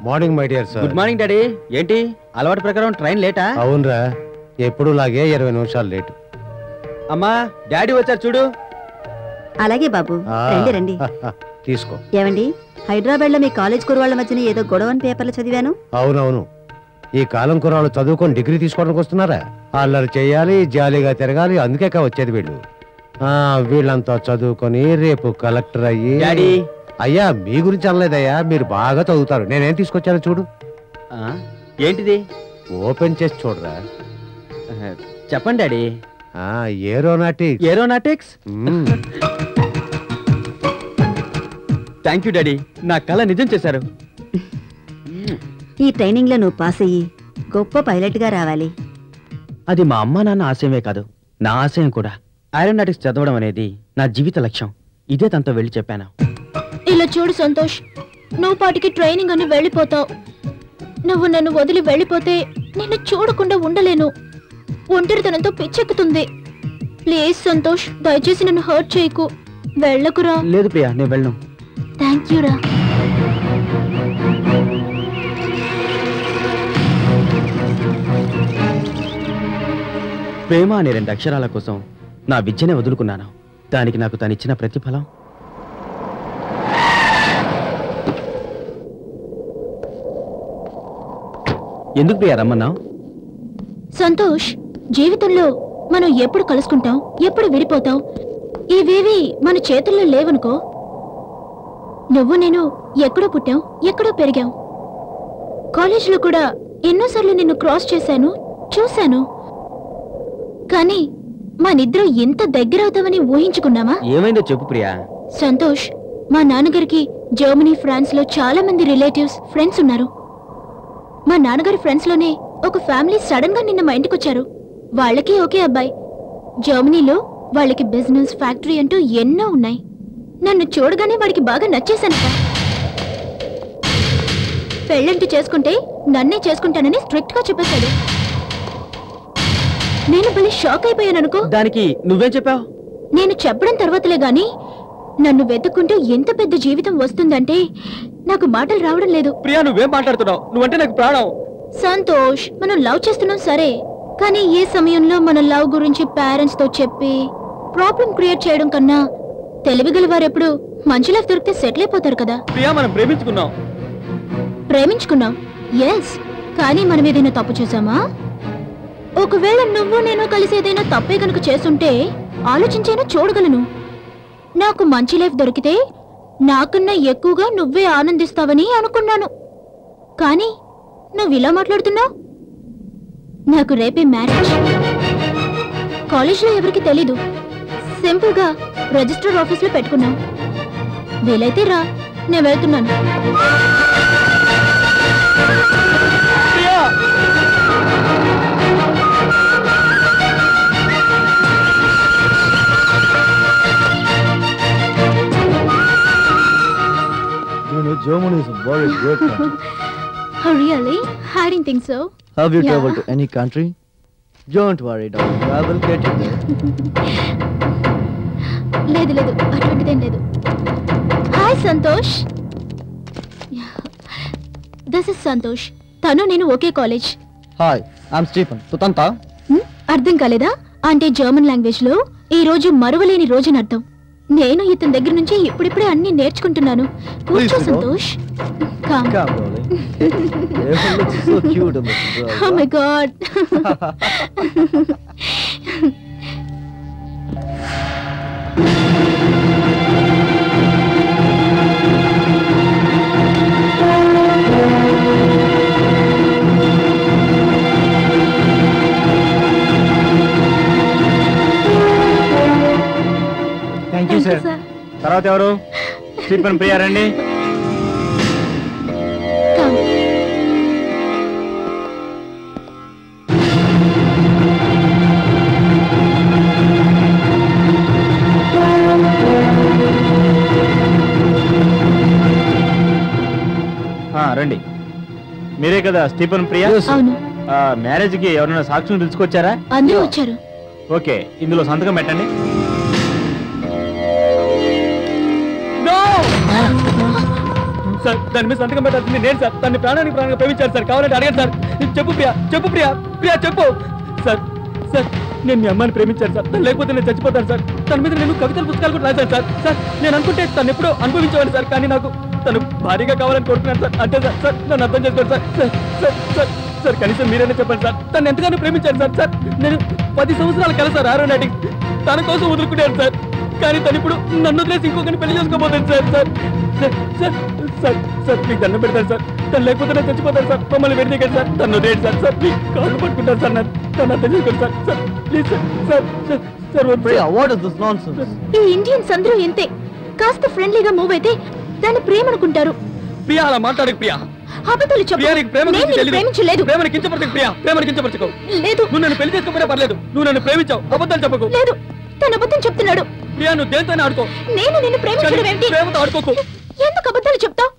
Morning my dear sir. Good morning daddy. ఏంటి అలవాటు ప్రకారం ట్రైన్ లేటా? అవునరా, ఎప్పుడు లాగే 20 నిమిషాలు లేటు. అమ్మా డాడీ వచ్చారు చూడు. అలాగే బాబు, రండి రండి. తీసుకో. ఏమండి, హైదరాబాద్ లో మీ కాలేజ్ కుర్రాళ్ళ మధ్యన ఏదో గొడవని పేపర్లు చదివాను. అవునవును, ఈ కాలం కుర్రాళ్ళు చదువుకొని డిగ్రీ తీసుకోవడానికి వస్తున్నారా? అల్లరి చేయాలి, జాలీగా తిరగాలి, అందుకే వచ్చేది వీళ్ళు. వీళ్ళంతా చదువుకొని రేపు కలెక్టర్ అయ్యి. డాడీ. అయ్యా మీ గురించి అనలేదయ్యా, మీరు బాగా చదువుతారు. నేనేం తీసుకొచ్చానో చూడు. ఏంటిది? ఓపెన్ చేసి చూడరా. చెప్పండి daddy. Aeronautics. Aeronautics? Thank you daddy, నా కళ నిజం చేశారు. ఈ ట్రైనింగ్ లో నువ్వు పాస్ అయ్యి గొప్ప పైలట్ గా రావాలి. అది మా అమ్మా నాన్న ఆశయమే కాదు, నా ఆశయం కూడా. ఏరోనాటిక్స్ చదవడం అనేది నా జీవిత లక్ష్యం. ఇదే తనతో వెళ్ళి చెప్పాను. ఇలా చూడు సంతోష్, నువ్వు పాటికి ట్రైనింగ్ అని వెళ్ళిపోతావు. నువ్వు నన్ను వదిలి వెళ్ళిపోతే నిన్ను చూడకుండా ఉండలేను. ఒంటరితనంతో పిచ్చెక్కుతుంది. ప్లీజ్ సంతోష్, దయచేసి నన్ను హర్ట్ చేయకు. వెళ్ళకురా. లేదు ప్రియా, నేను వెళ్ళను. థ్యాంక్ యూ రా. ప్రేమ అనే 2 అక్షరాల కోసం నా విద్యనే వదులుకున్నాను. దానికి నాకు తనిచ్చిన ప్రతిఫలం ఎందుకు ప్రియా రమ్మన్నావు? సంతోష్, జీవితంలో మనం ఎప్పుడు కలుసుకుంటాం, ఎప్పుడు విడిపోతాం, ఇవేవి మన చేతుల్లో లేవనుకో. నువ్వు నేను ఎక్కడో పుట్టాం, ఎక్కడో పెరిగాం. కాలేజీలో కూడా ఎన్నోసార్లు నిన్ను క్రాస్ చేశాను, చూశాను. కానీ మనిద్దరం ఎంత దగ్గర అవుతామని ఊహించుకున్నామా? ఏమైందో చెప్పు ప్రియా. సంతోష్, మా నాన్నగారికి జర్మనీ, ఫ్రాన్స్ లో చాలా మంది రిలేటివ్స్, ఫ్రెండ్స్ ఉన్నారు. మా నాన్నగారి ఫ్రెండ్స్ లోనే ఒక ఫ్యామిలీ సడన్ గా నిన్న మా ఇంటికి వచ్చారు. వాళ్ళకి ఒకే అబ్బాయి. జర్మనీలో వాళ్ళకి బిజినెస్, ఫ్యాక్టరీ అంటూ ఎన్నో ఉన్నాయి. నన్ను చూడగానే వాడికి బాగా నచ్చేశానట. పెళ్ళంటూ చేసుకుంటే నన్నే చేసుకుంటానని స్ట్రిక్ట్ గా చెప్పేశాడు. నేను భలే షాక్ అయిపోయాను అనుకో. దానికి నువ్వేం చెప్పావు? నేను చెప్పడం తర్వాతలే గాని నన్ను వెతుక్కుంటూ ఎంత పెద్ద జీవితం వస్తుందంటే నాకు మాటలు రావడం లేదు. ప్రియా, నువ్వేం మాట్లాడుతున్నావు? నువ్వంటే నాకు ప్రాణం. సంతోష్, మనం లవ్ చేస్తున్నాం సరే, కానీ ఏ సమయంలో మన లవ్ గురించి పేరెంట్స్ తో చెప్పి ప్రాబ్లం క్రియేట్ చేయడం కన్నా తెలివిగల వారెప్పుడు మంచి లైఫ్ దొరికితే సెటిల్ అయిపోతారు కదా. ప్రియా, మనం ప్రేమించుకున్నాం. ప్రేమించుకున్నాం, ఎస్. కానీ మనం ఏదైనా తప్పు చేశామా? ఒకవేళ నువ్వు నేను కలిసి ఏదైనా తప్పే కనుక చేస్తుంటే ఆలోచించైనా చూడగలను. నాకు మంచి లైఫ్ దొరికితే నాకన్నా ఎక్కువగా నువ్వే ఆనందిస్తావని అనుకున్నాను. కానీ నువ్వు ఇలా మాట్లాడుతున్నావు. నాకు రేపే మ్యారేజ్. కాలేజ్లో ఎవరికి తెలీదు. సింపుల్ గా రిజిస్టర్ ఆఫీస్ లో పెట్టుకున్నాం. వీలైతే రా, నేను వెళ్తున్నాను. Germany is a very great country. Oh, really? I didn't think so. Have you traveled to any country? Don't worry, darling. I will get you there. లేదు లేదు, అటువంటిదేం లేదు. Hi Santosh. This is Santosh. తను నేను ఒకే కాలేజ్. Hi, I'm Stephen. సుతంతా? అర్థం కాలేదా? అంటే జర్మన్ లాంగ్వేజ్ లో ఈ రోజు మరువలేని రోజుని అర్థం. నేను ఇతని దగ్గర నుంచి ఇప్పుడిప్పుడే అన్ని నేర్చుకుంటున్నాను. కూర్చో Santosh. Come. Come, darling. Everyone looks so cute in this girl. Oh my God. Thank you, sir. తర్వాత ఎవరు? స్టీఫెన్, ప్రియా రండి. రండి. మీరే కదా స్టీఫెన్, ప్రియా? అవును. మ్యారేజ్ కి ఎవరైనా సాక్షులు పిలుచుకొచ్చారా? అందరూ వచ్చారు. ఓకే, ఇందులో సంతకం పెట్టండి. సార్ దాని మీద సంతకం పెట్టాల్సింది నేను సార్. దాన్ని ప్రాణానికి ప్రాణంగా ప్రేమించాను సార్. కావాలంటే అడగండి సార్. చెప్పు ప్రియా, చెప్పు ప్రియా, ప్రియా చెప్పు సార్. సార్ నేను మీ అమ్మాయిని ప్రేమించాను సార్. తను లేకపోతే నేను చచ్చిపోతాను సార్. తన మీద నేను కవితల పుస్తకాలు కూడా రాశాను సార్. సార్ నేను అనుకుంటే తను ఎప్పుడో అనుభవించేవాడిని సార్. కానీ నాకు తను భారీగా కావాలని కోరుకున్నాను సార్. అంతే సార్. సార్ నన్ను అర్థం చేసుకోండి sir. Sir sir sir sir కనీసం మీరైనా చెప్పండి సార్. తను ఎంతగానో ప్రేమించాను సార్. సార్ నేను 10 సంవత్సరాలు కల సార్ ఏరోనాటిక్స్ తన కోసం వదులుకున్నాను సార్. కానీ తను ఇప్పుడు నన్ను వదిలేసి ఇంకొకరిని పెళ్లి చేసుకోబోతాను sir. Sir sir sir sir sir మీకు దండం పెడతాను సార్. తను లేకపోతే నేను చచ్చిపోతాను సార్. మమ్మల్ని విడిదిగండి సార్. తను వదిలేయండి సార్. సార్ మీ కాళ్ళు పట్టుకుంటాను సార్. నన్ను అర్థం చేసుకోండి sir. Sir please sir. Sir sir sir Priya, what is this nonsense? ఈ ఇండియన్స్ అందరూ ఇంతే. కాస్త ఫ్రెండ్లీగా మూవ్ అయితే దాన్ని ప్రేమ అనుకుంటారు. ప్రియా అలా మాట్లాడకు ప్రియా. అబద్ధాలు చెప్పు. ప్రియా నీకు ప్రేమ నేను గురించి నిన్ను తెలీదు. ప్రేమించలేదు. ప్రేమను కించపరచకు ప్రియా. ప్రేమను కించపరచకు. లేదు నువ్వు నన్ను పెళ్లి చేసుకోకపోయినా పర్లేదు. నువ్వు నన్ను ప్రేమించావు. అబద్ధాలు చెప్పకు. లేదు, తను అబద్ధం చెప్తున్నాడు. ప్రియా నువ్వు దేనితోనే ఆడుకో. నేను నిన్ను ప్రేమించడం ఏమిటి? ప్రేమతో ఆడుకోకు. ఎందుకు అబద్ధాలు చెప్తావు?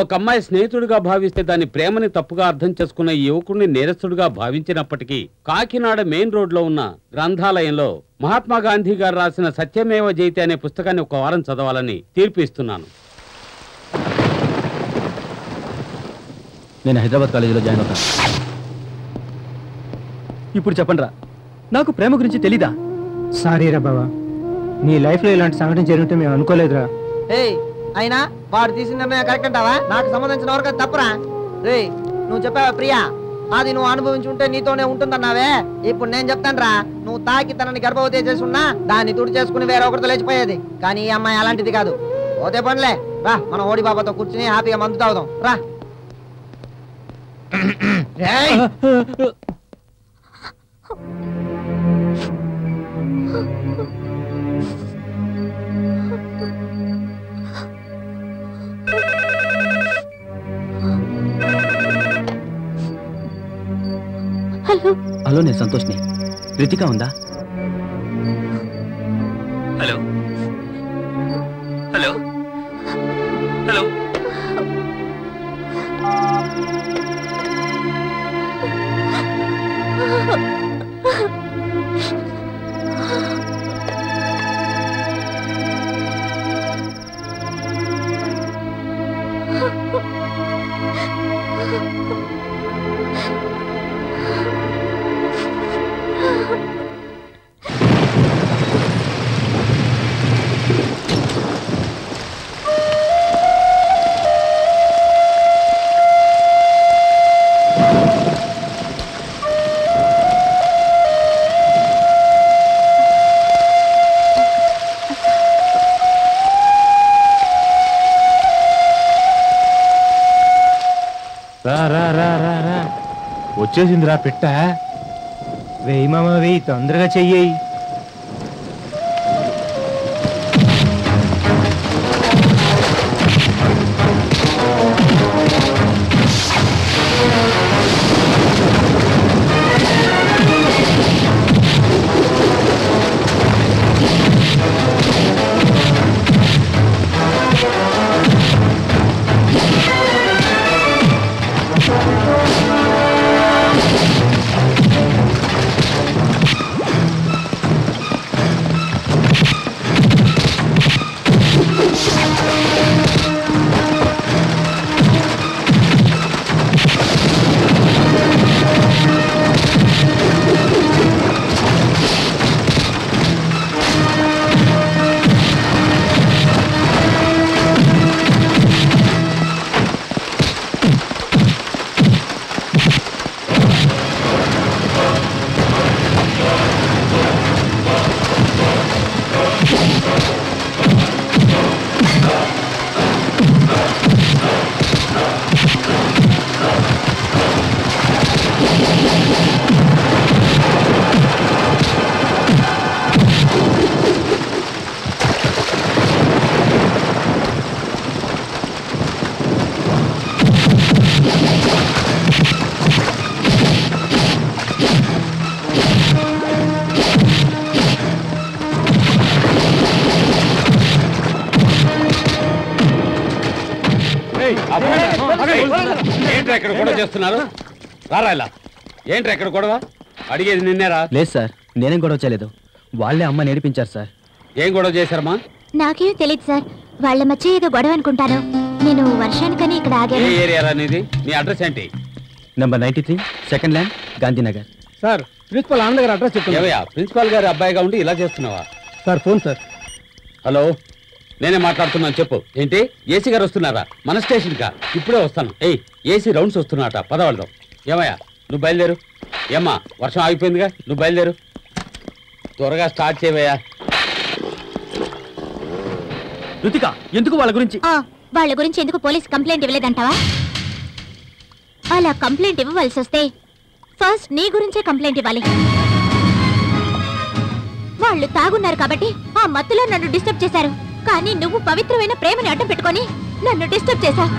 ఒక అమ్మాయి స్నేహితుడిగా భావిస్తే దాని ప్రేమని తప్పుగా అర్థం చేసుకున్న ఈ యువకుడిని నేరస్తుడిగా భావించినప్పటికీ కాకినాడ మెయిన్ రోడ్లో ఉన్న గ్రంథాలయంలో మహాత్మా గాంధీ గారు రాసిన సత్యమేవ జయతే అనే పుస్తకాన్ని ఒక వారం చదవాలని తీర్పు ఇస్తున్నాను. నేను హైదరాబాద్ కాలేజీలో జాయిన్ అవుతాను. ఇప్పుడు చెప్పండి రా, నాకు ప్రేమ గురించి తెలీదా? సారీ రా బాబా, నీ లైఫ్ లో ఇలాంటి సంఘటన జరుగుతుంటే మేము అనుకోలేదురా. అయినా వాడు తీసిన నిర్ణయం కరెక్ట్ అంటావా? నాకు సంబంధించిన వరకు తప్పరా? రే నువ్వు చెప్పావా ప్రియా, అది నువ్వు అనుభవించుంటే నీతోనే ఉంటుందన్నావే. ఇప్పుడు నేను చెప్తాను రా, నువ్వు తాకి తనని గర్భవతి చేసి ఉన్నా దాన్ని తుడి చేసుకుని వేరే ఒకరితో లేచిపోయేది. కానీ ఈ అమ్మాయి అలాంటిది కాదు. పోతే పనిలే రా, మనం ఓడి బాబాతో కూర్చుని హ్యాపీగా మందు తాగుదాం రా. హలో హలో, నేను సంతోష్ని. రితిక ఉందా? హలో హలో హలో వచ్చేసిందిరా పిట్ట. వెయ్యి మామ వెయ్యి, తొందరగా చెయ్యి. ఏంట్రా ఇక్కడ గొడవ చేస్తున్నారు? రారా ఇలా. ఏంట్రా ఇక్కడ గొడవ? అడిగేది నిన్నేరా? లేదు సార్, నేనేం గొడవ చేయలేదు. వాళ్ళే అమ్మ నేర్పించారు సార్. ఏం గొడవ చేశారమ్మా? నాకేం తెలియదు సార్, వాళ్ళ మధ్య ఏదో గొడవ అనుకుంటాను. నేను వర్షానికని ఇక్కడ ఏ ఆగాను. ఏరియా అనేది? నీ అడ్రస్ ఏంటి? Number 93 second land Gandhinagar. Sir principal Anand గారు అడ్రస్ చెప్తాను. ఏవయ్యా ప్రిన్సిపాల్ గారి అబ్బాయిగా ఉండి ఇలా చేస్తున్నావా? Sir phone sir. హలో, నేనే మాట్లాడుతున్నాను, చెప్పు. ఏంటి ఏసీ గారు వస్తున్నారా మన స్టేషన్ కా? ఇప్పుడే వస్తాను. ఏసీ రౌండ్స్ వస్తున్నాట, పదవాళ్ళం. ఏమయ్యా నువ్వు బయలుదేరు. ఏమ్మా వర్షం ఆగిపోయిందిగా, నువ్వు బయలుదేరు. త్వరగా స్టార్ట్ చేయవయ్యా. రుతిక, ఎందుకు వాళ్ళ గురించి? వాళ్ళ గురించి ఎందుకు పోలీస్ కంప్లైంట్ ఇవ్వలేదంటావా? అలా కంప్లైంట్ ఇవ్వవలసి వస్తే ఫస్ట్ నీ గురించే కంప్లైంట్ ఇవ్వాలి. వాళ్ళు తాగున్నారు కాబట్టి ఆ మత్తులో నన్ను డిస్టర్బ్ చేశారు. కానీ నువ్వు పవిత్రమైన ప్రేమని అడ్డం పెట్టుకొని నన్ను డిస్టర్బ్ చేశావు.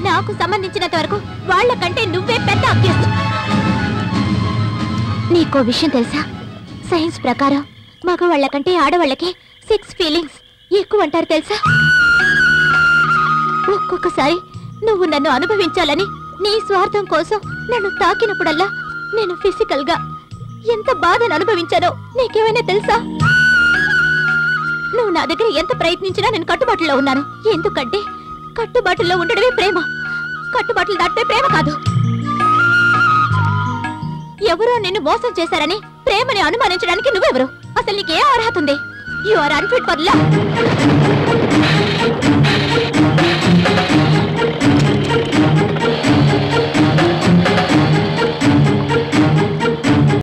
నాకు సంబంధించినంత వరకు వాళ్ళకంటే నువ్వే పెద్ద అక్యూజ్డ్. నీకో విషయం తెలుసా? సైన్స్ ప్రకారం మగవాళ్ళ కంటే ఆడవాళ్ళకి సెక్స్ ఫీలింగ్స్ ఎక్కువ అంటారు తెలుసా? ఒక్కొక్కసారి నువ్వు నన్ను అనుభవించాలని నీ స్వార్థం కోసం నన్ను తాకినప్పుడల్లా నేను ఫిజికల్ గా ఎంత బాధను అనుభవించానో నీకేమైనా తెలుసా? నువ్వు నా దగ్గర ఎంత ప్రయత్నించినా నేను కట్టుబాటులో ఉన్నాను. ఎందుకంటే కట్టుబాటులో ఉండడమే ప్రేమ. కట్టుబాట్లు దాటితే ప్రేమ కాదు. ఎవరో నిన్ను మోసం చేశారని ప్రేమని అనుమానించడానికి నువ్వెవరు? అసలు నీకే అర్హత ఉంది? You are unfit for love.